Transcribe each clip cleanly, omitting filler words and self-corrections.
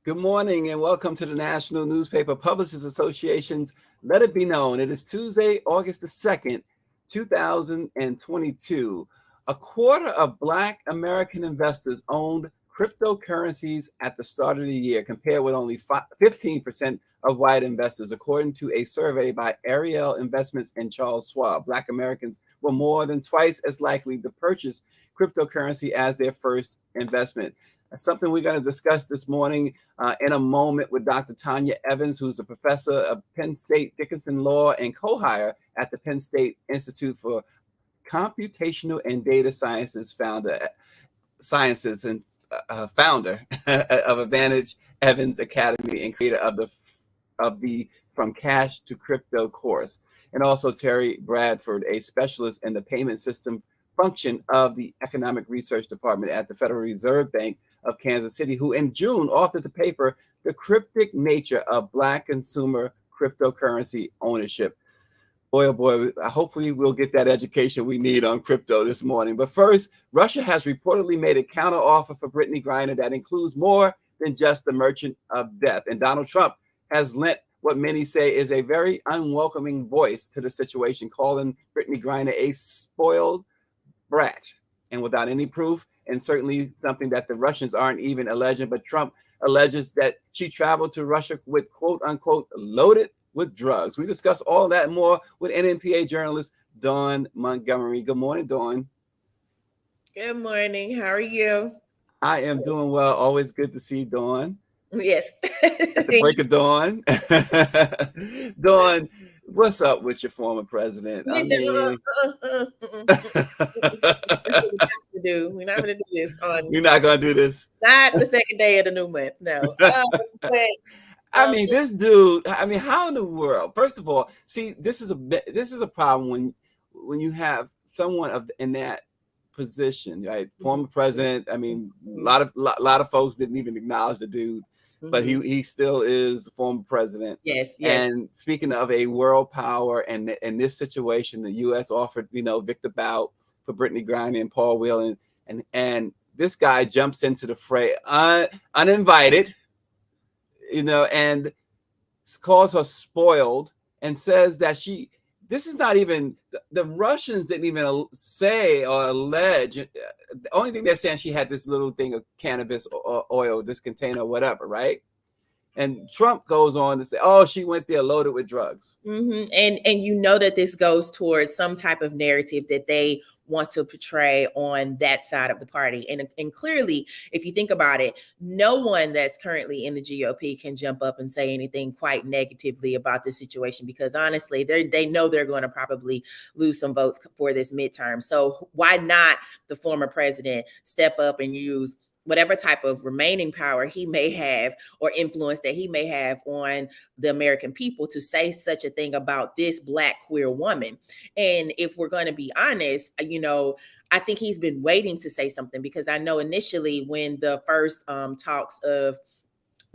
Good morning and welcome to the National Newspaper Publishers Association's Let It Be Known. It is Tuesday, August the 2nd, 2022. A quarter of Black American investors owned cryptocurrencies at the start of the year, compared with only 15% of white investors, according to a survey by Ariel Investments and Charles Schwab. Black Americans were more than twice as likely to purchase cryptocurrency as their first investment. That's something we're going to discuss this morning in a moment with Dr. Tonya M, who's a professor of Penn State Dickinson Law and co-hire at the Penn State Institute for Computational and Data Sciences and founder of Advantage Evans Academy and creator of the From Cash to Crypto course, and also Terri Bradford, a specialist in the payment system function of the Economic Research Department at the Federal Reserve Bank of Kansas City, who in June authored the paper, The Cryptic Nature of Black Consumer Cryptocurrency Ownership. Boy, oh boy, hopefully we'll get that education we need on crypto this morning. But first, Russia has reportedly made a counteroffer for Brittany Griner that includes more than just the merchant of death. And Donald Trump has lent what many say is a very unwelcoming voice to the situation, calling Brittany Griner a spoiled brat, and without any proof, and certainly something that the Russians aren't even alleging, but Trump alleges that she traveled to Russia with quote unquote loaded with drugs. We discuss all that and more with NNPA journalist Dawn Montgomery. Good morning, Dawn. Good morning. How are you? I am doing well. Always good to see Dawn. Yes. At the break of dawn. Dawn, what's up with your former president? I mean, We're not gonna do this on. You're not gonna do this. Not the second day of the new month. No. But I mean, this dude. I mean, how in the world? First of all, see, this is a problem when you have someone in that position, right? Former president. I mean, a lot of folks didn't even acknowledge the dude, but he still is the former president. Yes. And speaking of a world power, and in this situation, the U.S. offered, Victor Bout for Brittany Griner and Paul Whelan, and this guy jumps into the fray uninvited, and calls her spoiled and says that this is not even, the Russians didn't even say or allege. The only thing they're saying, she had this little thing of cannabis or oil, this container or whatever, right? And Trump goes on to say, oh, she went there loaded with drugs. And that this goes towards some type of narrative that they want to portray on that side of the party. And clearly, if you think about it, no one that's currently in the GOP can jump up and say anything quite negatively about this situation, because honestly, they know they're going to probably lose some votes for this midterm. So why not the former president step up and use whatever type of remaining power he may have or influence that he may have on the American people to say such a thing about this Black queer woman? And if we're going to be honest, I think he's been waiting to say something, because I know initially when the first talks of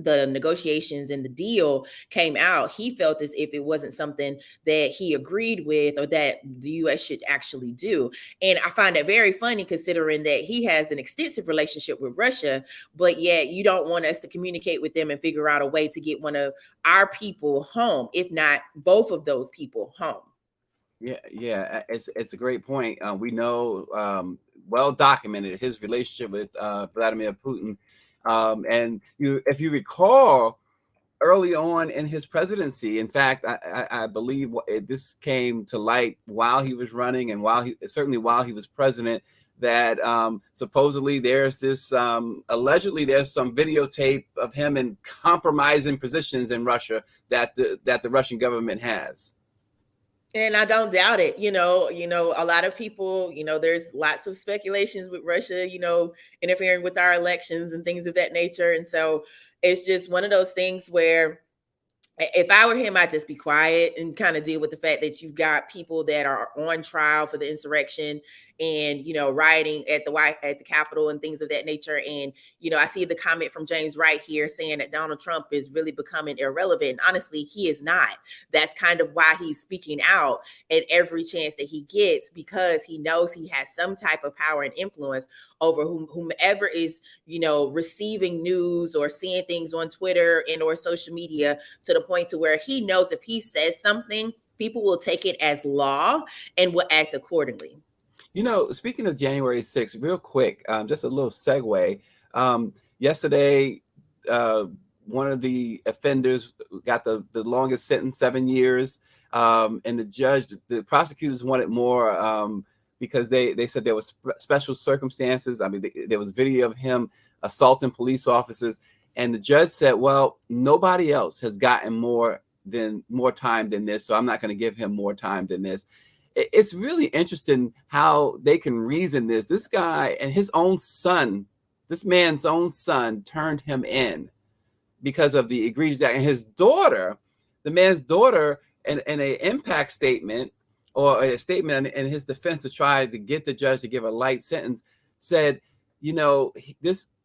the negotiations and the deal came out, he felt as if it wasn't something that he agreed with or that the U.S. should actually do. And I find that very funny, considering that he has an extensive relationship with Russia, but yet you don't want us to communicate with them and figure out a way to get one of our people home, if not both of those people home. Yeah, it's a great point. We know, well documented, his relationship with Vladimir Putin. And if you recall, early on in his presidency, in fact, I believe this came to light while he was running and while he was president, that supposedly there's this, allegedly there's some videotape of him in compromising positions in Russia that the Russian government has. And I don't doubt it. A lot of people, there's lots of speculations with Russia, interfering with our elections and things of that nature. And so it's just one of those things where if I were him, I'd just be quiet and kind of deal with the fact that you've got people that are on trial for the insurrection and, rioting at the Capitol and things of that nature. And, I see the comment from James Wright here saying that Donald Trump is really becoming irrelevant. And honestly, he is not. That's kind of why he's speaking out at every chance that he gets, because he knows he has some type of power and influence over whomever is, receiving news or seeing things on Twitter and or social media, to the point to where he knows if he says something, people will take it as law and will act accordingly. Speaking of January 6th, real quick, just a little segue. Yesterday, one of the offenders got the longest sentence, 7 years. And the prosecutors wanted more because they said there was special circumstances. I mean, there was video of him assaulting police officers. And the judge said, well, nobody else has gotten more time than this, so I'm not going to give him more time than this. It's really interesting how they can reason this. This guy and his own son, this man's own son, turned him in because of the egregious act. And his daughter, the man's daughter, in an impact statement or a statement in his defense to try to get the judge to give a light sentence, said,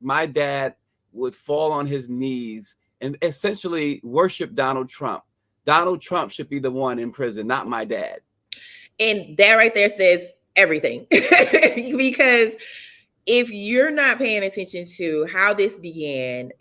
my dad would fall on his knees and essentially worship Donald Trump. Donald Trump should be the one in prison, not my dad. And that right there says everything. Because if you're not paying attention to how this began,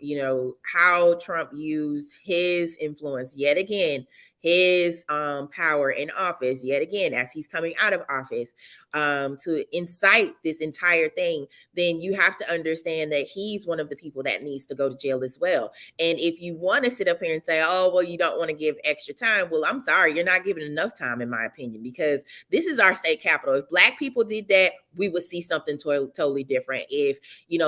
how Trump used his influence yet again, his power in office yet again, as he's coming out of office, to incite this entire thing, then you have to understand that he's one of the people that needs to go to jail as well. And if you want to sit up here and say, oh, well, you don't want to give extra time, well, I'm sorry, you're not giving enough time, in my opinion, because this is our state capital. If Black people did that, we would see something totally different. If,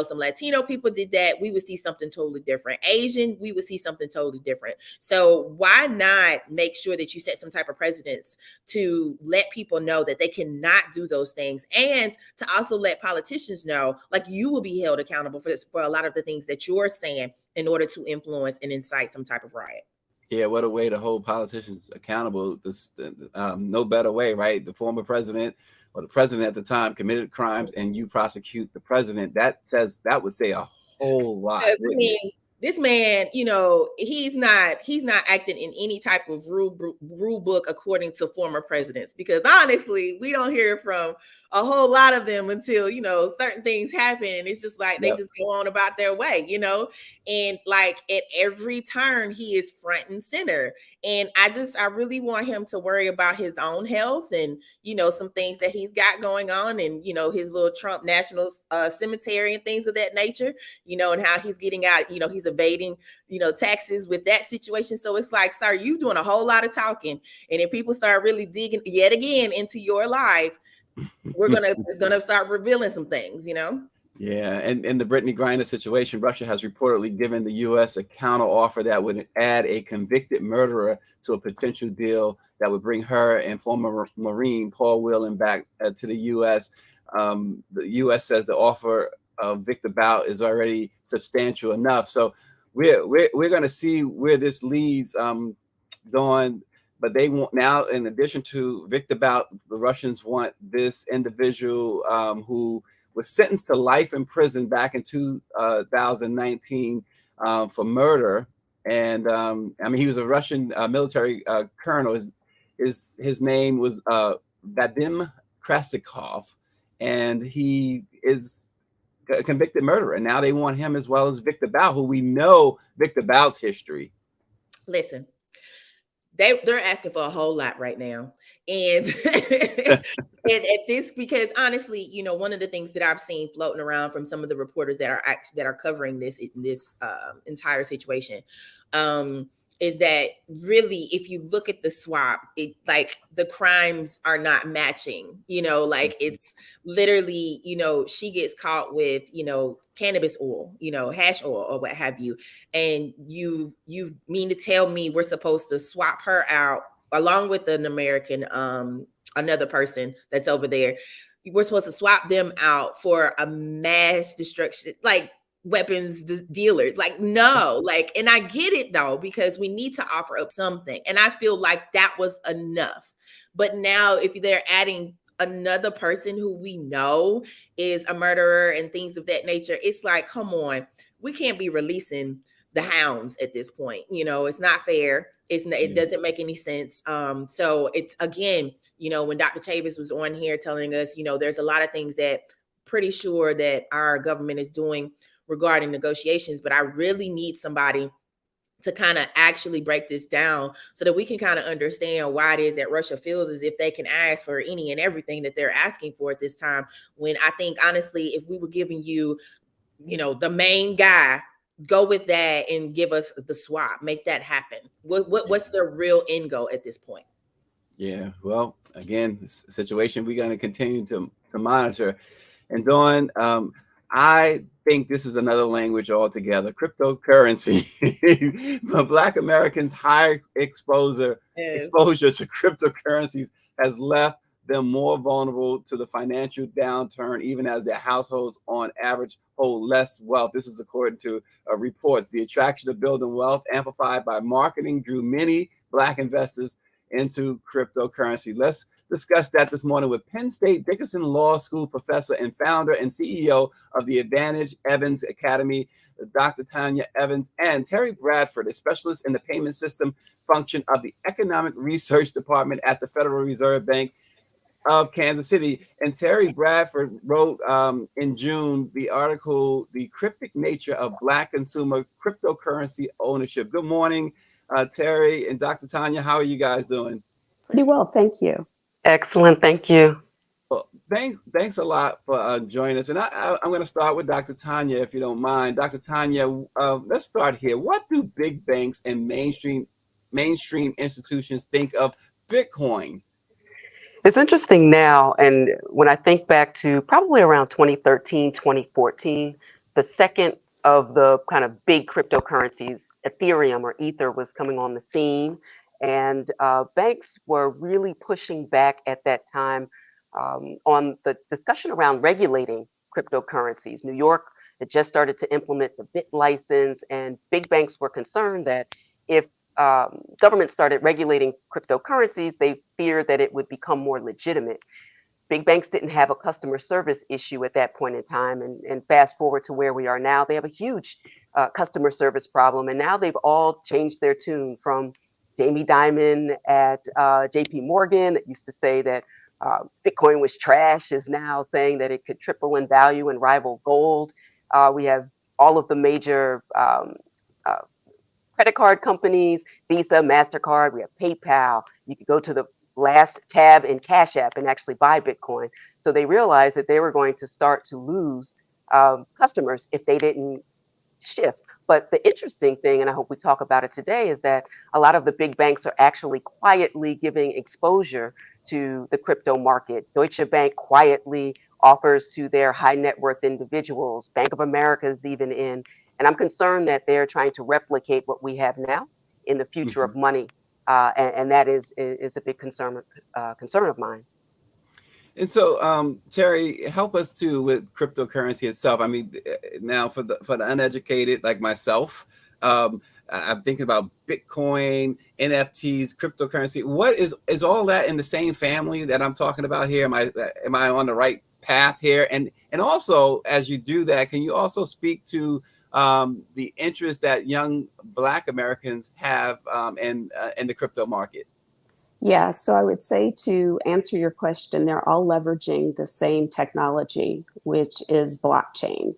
some Latino people did that, we would see something totally different. Asian, we would see something totally different. So why not make sure that you set some type of precedence to let people know that they cannot do those things, and to also let politicians know, like, you will be held accountable for a lot of the things that you're saying in order to influence and incite some type of riot. Yeah, what a way to hold politicians accountable. No better way, right? The former president or the president at the time committed crimes, and you prosecute the president. That would say a whole lot. I mean, this man, he's not acting in any type of rule book according to former presidents, because honestly, we don't hear from a whole lot of them until, certain things happen. And it's just like, they just go on about their way, and like at every turn, he is front and center. And I really want him to worry about his own health and, some things that he's got going on, and, his little Trump National Cemetery and things of that nature, and how he's getting out, he's evading, taxes with that situation. So it's like, sir, you doing a whole lot of talking. And if people start really digging yet again into your life, it's gonna start revealing some things, Yeah, and in the Brittany Griner situation, Russia has reportedly given the U.S. a counter offer that would add a convicted murderer to a potential deal that would bring her and former Marine Paul Whelan back to the U.S. The U.S. says the offer of Victor Bout is already substantial enough. So we're going to see where this leads. Going. But they want now, in addition to Victor Bout, the Russians want this individual who was sentenced to life in prison back in 2019 for murder. And he was a Russian military colonel. His name was Vadim Krasikov, and he is a convicted murderer. And now they want him as well as Victor Bout, who we know Victor Bout's history. Listen. They're asking for a whole lot right now. And and at this, because honestly, one of the things that I've seen floating around from some of the reporters that are covering this entire situation, is that really, if you look at the swap, the crimes are not matching, it's literally, she gets caught with, cannabis oil, hash oil or what have you. And you mean to tell me we're supposed to swap her out along with an American, another person that's over there. We're supposed to swap them out for a mass destruction, weapons dealer. No, and I get it though, because we need to offer up something. And I feel like that was enough. But now if they're adding another person who we know is a murderer and things of that nature, it's like, come on, we can't be releasing the hounds at this point. It's not fair. It doesn't make any sense. So it's, again, when Dr. Chavis was on here telling us, there's a lot of things that pretty sure that our government is doing regarding negotiations, but I really need somebody to kind of actually break this down so that we can kind of understand why it is that Russia feels as if they can ask for any and everything that they're asking for at this time. When I think, honestly, if we were giving you, the main guy, go with that and give us the swap, make that happen. What's the real end goal at this point? Yeah, well, again, it's a situation we're going to continue to monitor. And Dawn, I think this is another language altogether. Cryptocurrency, but Black Americans' high exposure to cryptocurrencies has left them more vulnerable to the financial downturn, even as their households, on average, hold less wealth. This is according to reports. The attraction of building wealth, amplified by marketing, drew many Black investors into cryptocurrency. Let's discuss that this morning with Penn State Dickinson Law School professor and founder and CEO of the Advantage Evans Academy, Dr. Tonya Evans, and Terri Bradford, a specialist in the payment system function of the Economic Research Department at the Federal Reserve Bank of Kansas City. And Terri Bradford wrote in June the article, The Cryptic Nature of Black Consumer Cryptocurrency Ownership. Good morning, Terri and Dr. Tonya. How are you guys doing? Pretty well, thank you. Excellent, thank you. Well, thanks a lot for joining us. And I'm going to start with Dr. Tonya, if you don't mind. Dr. Tonya, let's start here. What do big banks and mainstream institutions think of Bitcoin? It's interesting now, and when I think back to probably around 2013, 2014, the second of the kind of big cryptocurrencies, Ethereum or Ether, was coming on the scene, and banks were really pushing back at that time on the discussion around regulating cryptocurrencies. New York had just started to implement the BIT license, and big banks were concerned that if government started regulating cryptocurrencies, they feared that it would become more legitimate. Big banks didn't have a customer service issue at that point in time. And fast forward to where we are now, they have a huge customer service problem. And now they've all changed their tune, from Jamie Dimon at JP Morgan, that used to say that Bitcoin was trash, is now saying that it could triple in value and rival gold. We have all of the major credit card companies, Visa, MasterCard, we have PayPal. You could go to the last tab in Cash App and actually buy Bitcoin. So they realized that they were going to start to lose customers if they didn't shift. But the interesting thing, and I hope we talk about it today, is that a lot of the big banks are actually quietly giving exposure to the crypto market. Deutsche Bank quietly offers to their high net worth individuals. Bank of America is even in. And I'm concerned that they're trying to replicate what we have now in the future of money. And that is a big concern of mine. And so, Terri, help us too with cryptocurrency itself. I mean, now for the uneducated like myself, I'm thinking about Bitcoin, NFTs, cryptocurrency. What is all that in the same family that I'm talking about here? Am I on the right path here? And also, as you do that, can you also speak to the interest that young Black Americans have in the crypto market? Yeah, so I would say, to answer your question, they're all leveraging the same technology, which is blockchain.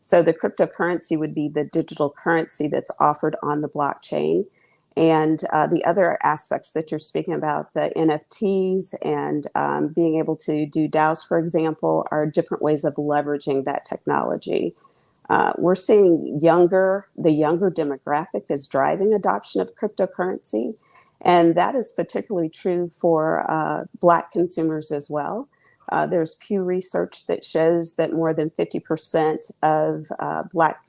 So the cryptocurrency would be the digital currency that's offered on the blockchain. And the other aspects that you're speaking about, the NFTs and being able to do DAOs, for example, are different ways of leveraging that technology. We're seeing the younger demographic is driving adoption of cryptocurrency. And that is particularly true for Black consumers as well. There's Pew Research that shows that more than 50% of Black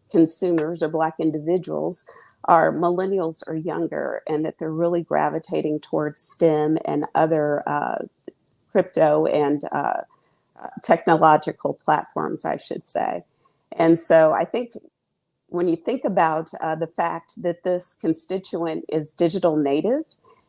consumers or Black individuals are millennials or younger, and that they're really gravitating towards STEM and other crypto and technological platforms, I should say. And so I think when you think about the fact that this constituent is digital native,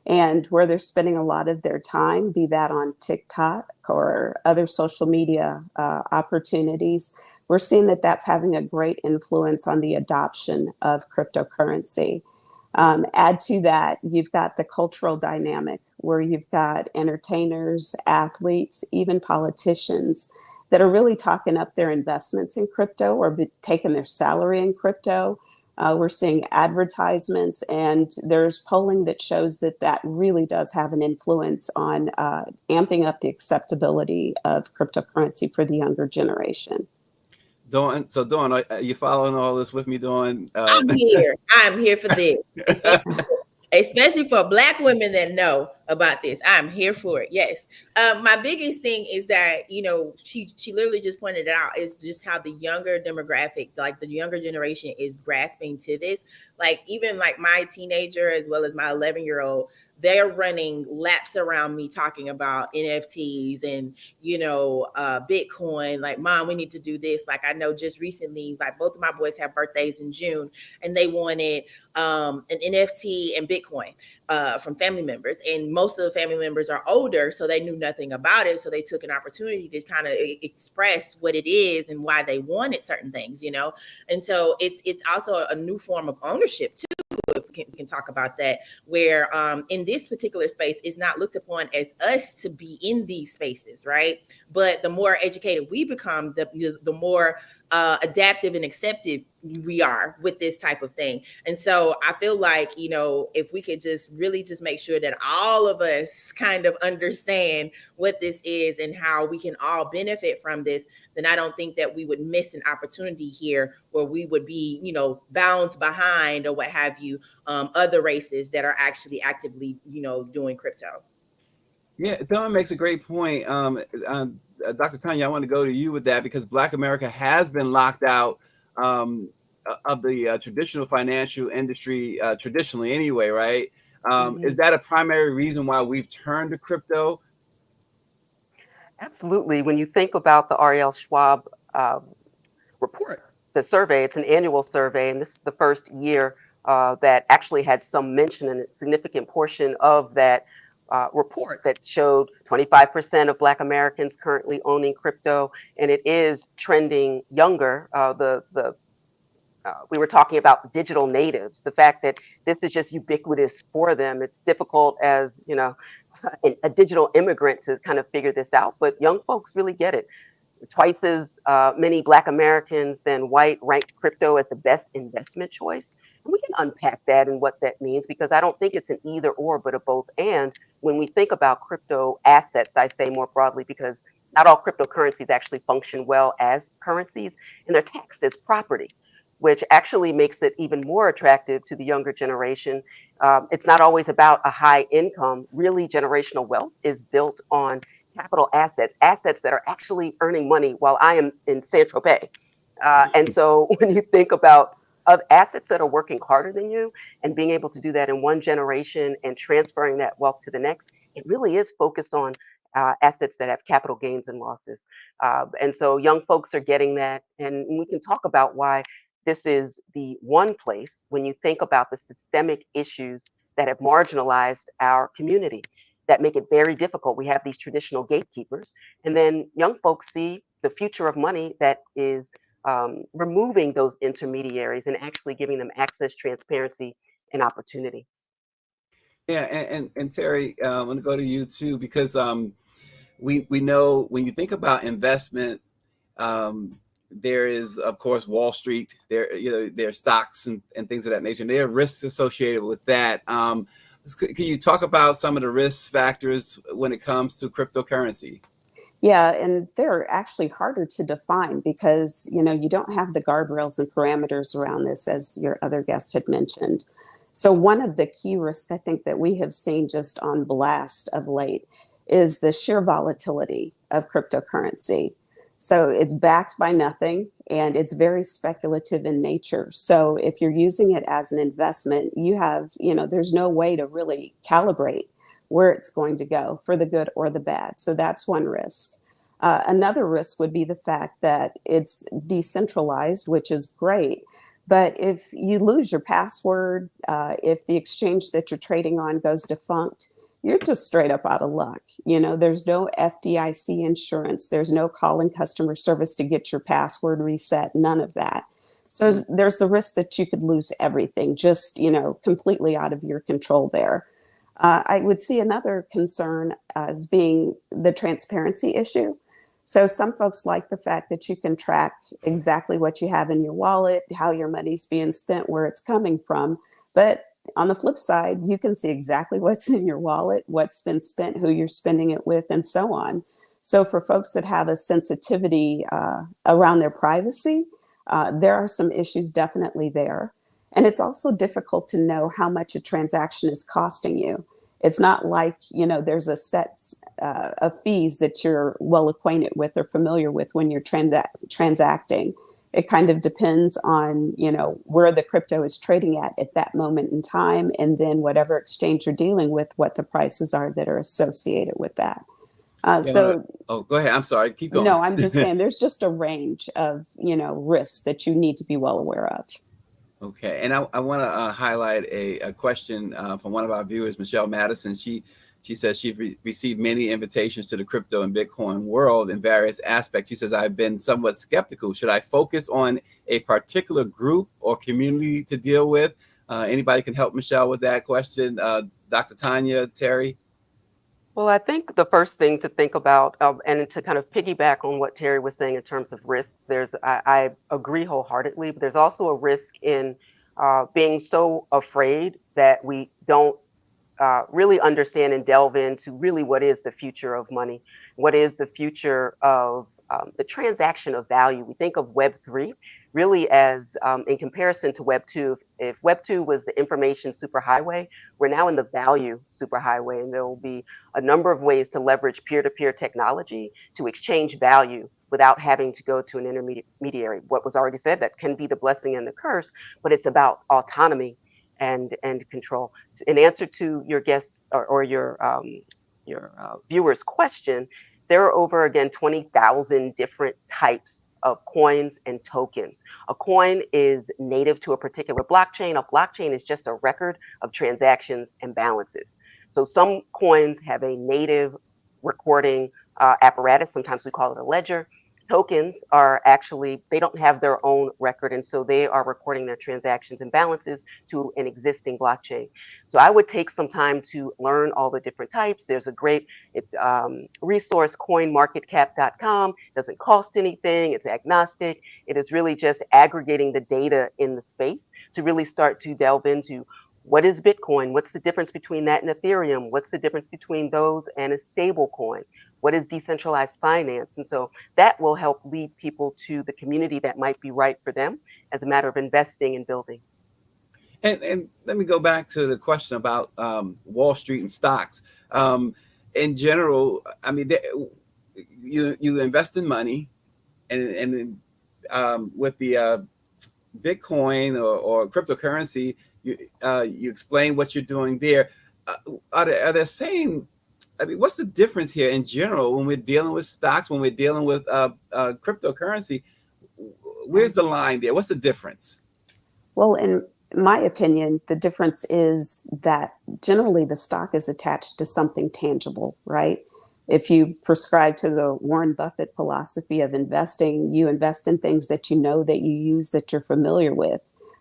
And where they're spending a lot of their time, be that on TikTok or other social media opportunities, we're seeing that that's having a great influence on the adoption of cryptocurrency. Add to that, you've got the cultural dynamic where you've got entertainers, athletes, even politicians that are really talking up their investments in crypto or taking their salary in crypto. We're seeing advertisements, and there's polling that shows that that really does have an influence on amping up the acceptability of cryptocurrency for the younger generation. Dawn, so Dawn, are you following all this with me, Dawn? I'm here. I'm here for this, especially for Black women that know about this. I'm here for it. Yes. My biggest thing is that, she literally just pointed it out, is just how the younger demographic, like the younger generation, is grasping to this. Like, even like my teenager as well as my 11-year-old, they're running laps around me talking about NFTs and, Bitcoin. Like, Mom, we need to do this. Like, I know just recently, like, both of my boys have birthdays in June, and they wanted an NFT and Bitcoin from family members. And most of the family members are older, so they knew nothing about it. So they took an opportunity to kind of express what it is and why they wanted certain things, And so it's also a new form of ownership too, if we can talk about that, where in this particular space, it's not looked upon as us to be in these spaces, right? But the more educated we become, the more adaptive and accepted we are with this type of thing. And so I feel like, if we could just really just make sure that all of us kind of understand what this is and how we can all benefit from this, then I don't think that we would miss an opportunity here where we would be, bounds behind or what have you, other races that are actually actively, doing crypto. Yeah, Dawn makes a great point. Dr. Tonya, I want to go to you with that because Black America has been locked out of the traditional financial industry, traditionally anyway, right? Is that a primary reason why we've turned to crypto? Absolutely. When you think about the Ariel Schwab report, the survey, it's an annual survey, and this is the first year that actually had some mention, and a significant portion of that report that showed 25% of Black Americans currently owning crypto, and it is trending younger. We were talking about digital natives, the fact that this is just ubiquitous for them. It's difficult as, a digital immigrant to kind of figure this out, but young folks really get it. Twice as many Black Americans than white rank crypto as the best investment choice. And we can unpack that and what that means, because I don't think it's an either or, but a both and. When we think about crypto assets, I say more broadly, because not all cryptocurrencies actually function well as currencies, and they're taxed as property, which actually makes it even more attractive to the younger generation. It's not always about a high income. Really, generational wealth is built on capital assets, assets that are actually earning money while I am in Saint Tropez. And so when you think about assets that are working harder than you and being able to do that in one generation and transferring that wealth to the next, it really is focused on assets that have capital gains and losses. And so young folks are getting that. And we can talk about why this is the one place when you think about the systemic issues that have marginalized our community that make it very difficult. We have these traditional gatekeepers, and then young folks see the future of money that is removing those intermediaries and actually giving them access, transparency, and opportunity. Yeah, and Terri, I want to go to you too because we know when you think about investment, there is of course Wall Street. There are stocks and things of that nature. And there are risks associated with that. Can you talk about some of the risk factors when it comes to cryptocurrency? Yeah, and they're actually harder to define because, you don't have the guardrails and parameters around this, as your other guest had mentioned. So one of the key risks I think that we have seen just on blast of late is the sheer volatility of cryptocurrency. So it's backed by nothing and it's very speculative in nature. So if you're using it as an investment, there's no way to really calibrate where it's going to go for the good or the bad. So that's one risk. Another risk would be the fact that it's decentralized, which is great, But if you lose your password, if the exchange that you're trading on goes defunct, you're just straight up out of luck. There's no FDIC insurance. There's no calling customer service to get your password reset, none of that. So there's the risk that you could lose everything, just, completely out of your control there. I would see another concern as being the transparency issue. So some folks like the fact that you can track exactly what you have in your wallet, how your money's being spent, where it's coming from. But on the flip side, you can see exactly what's in your wallet, what's been spent, who you're spending it with, and so on. So for folks that have a sensitivity around their privacy, there are some issues definitely there. And it's also difficult to know how much a transaction is costing you. It's not like, there's a set of fees that you're well acquainted with or familiar with when you're transacting. It kind of depends on, where the crypto is trading at that moment in time, and then whatever exchange you're dealing with, what the prices are that are associated with that. Go ahead. I'm sorry. Keep going. No, I'm just saying there's just a range of, risks that you need to be well aware of. Okay, and I want to highlight a question from one of our viewers, Michelle Madison. She says she received many invitations to the crypto and Bitcoin world in various aspects. She says, I've been somewhat skeptical. Should I focus on a particular group or community to deal with? Anybody can help Michelle with that question? Dr. Tonya, Terri? Well, I think the first thing to think about, and to kind of piggyback on what Terri was saying in terms of risks, I agree wholeheartedly, but there's also a risk in being so afraid that we don't really understand and delve into really what is the future of money, what is the future of the transaction of value. We think of Web3 really as, in comparison to Web2, if Web2 was the information superhighway, we're now in the value superhighway, and there will be a number of ways to leverage peer-to-peer technology to exchange value without having to go to an intermediary. What was already said, that can be the blessing and the curse, but it's about autonomy and control. In answer to your guests or your viewers' question, there are over, again, 20,000 different types of coins and tokens. A coin is native to a particular blockchain. A blockchain is just a record of transactions and balances. So some coins have a native recording apparatus. Sometimes we call it a ledger. Tokens are actually, they don't have their own record, and so they are recording their transactions and balances to an existing blockchain. So I would take some time to learn all the different types. There's a great resource, coinmarketcap.com. It doesn't cost anything. It's agnostic. It is really just aggregating the data in the space to really start to delve into what is Bitcoin? What's the difference between that and Ethereum? What's the difference between those and a stable coin? What is decentralized finance? And so that will help lead people to the community that might be right for them as a matter of investing and building. And let me go back to the question about Wall Street and stocks. In general, I mean, you invest in money, and with the Bitcoin or cryptocurrency, you explain what you're doing there. Are there same? I mean, what's the difference here in general when we're dealing with stocks, when we're dealing with cryptocurrency? Where's the line there? What's the difference? Well, in my opinion, the difference is that generally the stock is attached to something tangible, right? If you prescribe to the Warren Buffett philosophy of investing, you invest in things that you know, that you use, that you're familiar with,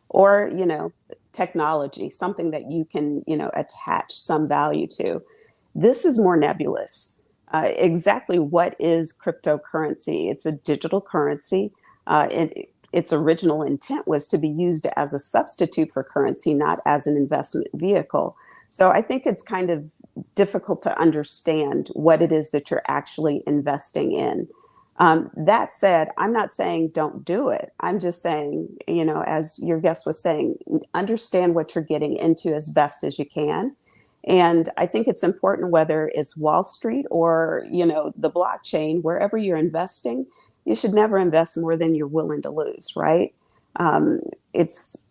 or, technology, something that you can, attach some value to. This is more nebulous. Exactly what is cryptocurrency? It's a digital currency. Its original intent was to be used as a substitute for currency, not as an investment vehicle. So I think it's kind of difficult to understand what it is that you're actually investing in. That said, I'm not saying don't do it. I'm just saying, as your guest was saying, understand what you're getting into as best as you can. And I think it's important, whether it's Wall Street or, the blockchain, wherever you're investing, you should never invest more than you're willing to lose, right? It's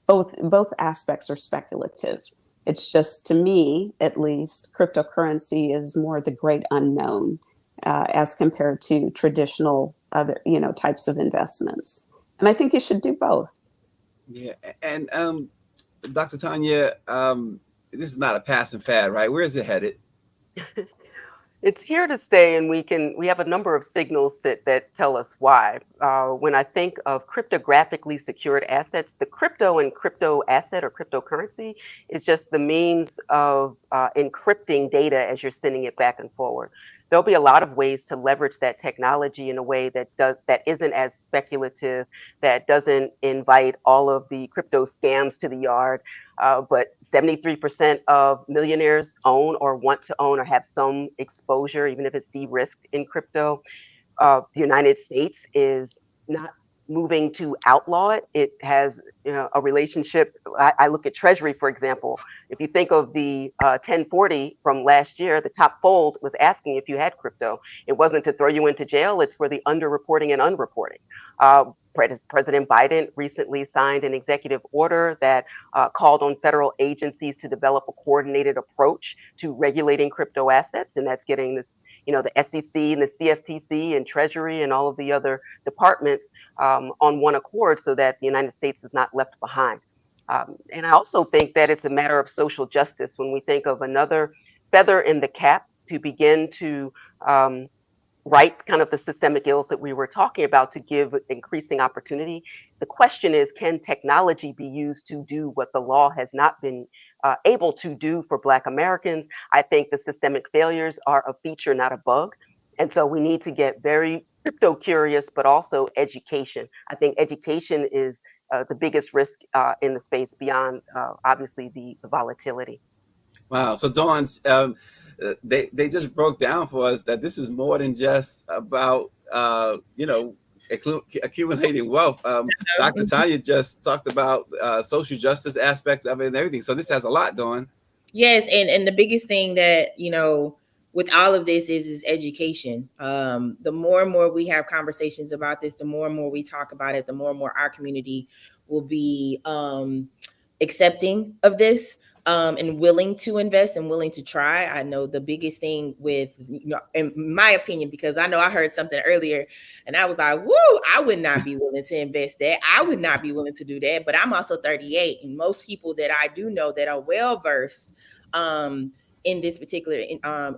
both aspects are speculative. It's just, to me, at least, cryptocurrency is more the great unknown as compared to traditional other, types of investments. And I think you should do both. Yeah, and Dr. Tonya, this is not a passing fad, right? Where is it headed? It's here to stay, and we have a number of signals that tell us why. When I think of cryptographically secured assets, the crypto and crypto asset or cryptocurrency is just the means of encrypting data as you're sending it back and forward. There'll be a lot of ways to leverage that technology in a way that isn't as speculative, that doesn't invite all of the crypto scams to the yard, but 73% of millionaires own or want to own or have some exposure, even if it's de-risked in crypto. The United States is not moving to outlaw it. It has a relationship. I look at Treasury, for example. If you think of the 1040 from last year, the top fold was asking if you had crypto. It wasn't to throw you into jail. It's for the underreporting and unreporting. President Biden recently signed an executive order that called on federal agencies to develop a coordinated approach to regulating crypto assets, and that's getting this, the SEC and the CFTC and Treasury and all of the other departments on one accord so that the United States is not left behind. And I also think that it's a matter of social justice when we think of another feather in the cap to begin to right kind of the systemic ills that we were talking about to give increasing opportunity. The question is, can technology be used to do what the law has not been able to do for Black Americans? I think the systemic failures are a feature, not a bug. And so we need to get very crypto curious, but also education. I think education is the biggest risk in the space beyond obviously the volatility. Wow. So Dawn, they just broke down for us that this is more than just about accumulating wealth. Dr. Tonya just talked about social justice aspects of it and everything. So this has a lot, Dawn. Yes, and the biggest thing that with all of this is education. The more and more we have conversations about this, the more and more we talk about it, the more and more our community will be accepting of this. And willing to invest and willing to try. I know the biggest thing with, in my opinion, because I know I heard something earlier and I was like, woo, I would not be willing to invest that. I would not be willing to do that. But I'm also 38. And most people that I do know that are well versed in this particular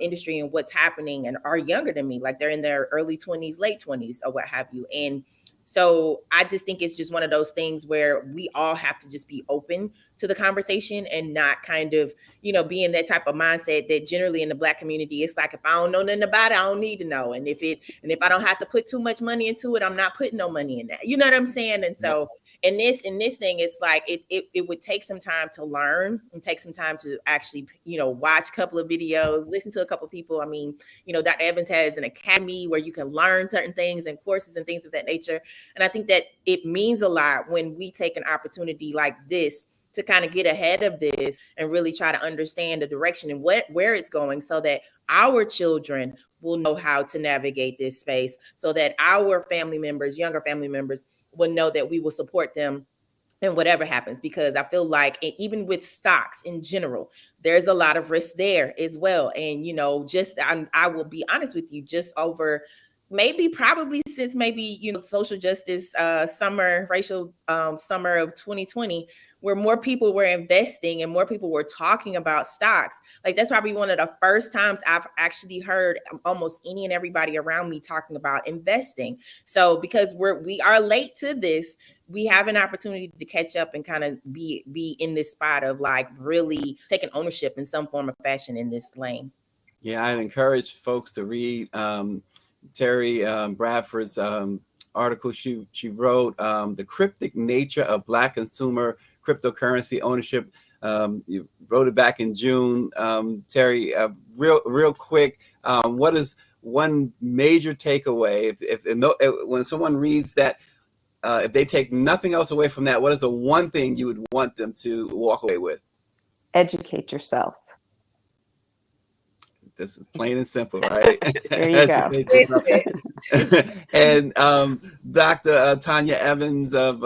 industry and what's happening and are younger than me, like they're in their early 20s, late 20s or what have you. And so I just think it's just one of those things where we all have to just be open to the conversation and not kind of, be in that type of mindset that generally in the Black community, it's like, if I don't know nothing about it, I don't need to know. And if I don't have to put too much money into it, I'm not putting no money in that. You know what I'm saying? And so in this thing, it's like, it would take some time to learn and take some time to actually, watch a couple of videos, listen to a couple of people. I mean, Dr. Evans has an academy where you can learn certain things and courses and things of that nature. And I think that it means a lot when we take an opportunity like this to kind of get ahead of this and really try to understand the direction and where it's going so that our children will know how to navigate this space, so that our family members, younger family members, will know that we will support them and whatever happens. Because I feel like even with stocks in general, there's a lot of risk there as well. And, I will be honest with you, just over probably since social justice summer, racial summer of 2020, where more people were investing and more people were talking about stocks. Like that's probably one of the first times I've actually heard almost any and everybody around me talking about investing. So because we are late to this, we have an opportunity to catch up and kind of be in this spot of like really taking ownership in some form of fashion in this lane. Yeah, I'd encourage folks to read Terri Bradford's article she wrote, The Cryptic Nature of Black Consumer Cryptocurrency Ownership. You wrote it back in June. Terri, real quick, what is one major takeaway when someone reads that, if they take nothing else away from that, what is the one thing you would want them to walk away with? Educate yourself. This is plain and simple, right? There you go. And Dr. Tonya Evans of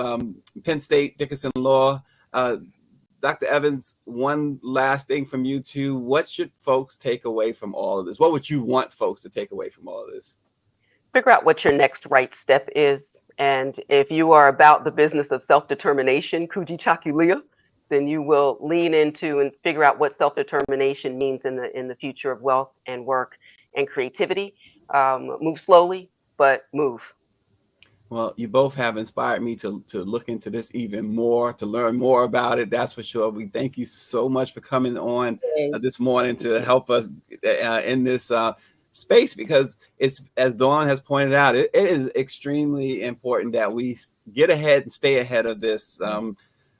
Penn State, Dickinson Law. Dr. Evans, one last thing from you too. What should folks take away from all of this? What would you want folks to take away from all of this? figure out what your next right step is. And if you are about the business of self-determination, kujichakulia, then you will lean into and figure out what self-determination means in the future of wealth and work and creativity. Move slowly, but move. Well, you both have inspired me to look into this even more, to learn more about it. That's for sure. We thank you so much for coming on Yes. this morning to help us in this space, because it's, as Dawn has pointed out, it is extremely important that we get ahead and stay ahead of this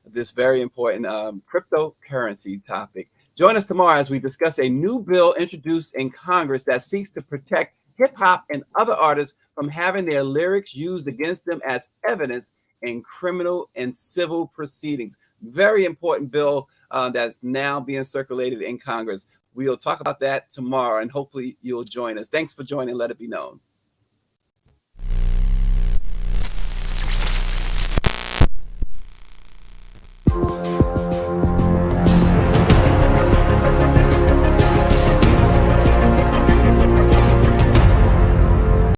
this very important cryptocurrency topic. Join us tomorrow as we discuss a new bill introduced in Congress that seeks to protect hip hop and other artists from having their lyrics used against them as evidence in criminal and civil proceedings. Very important bill that's now being circulated in Congress. We'll talk about that tomorrow, and hopefully you'll join us. Thanks for joining Let It Be Known.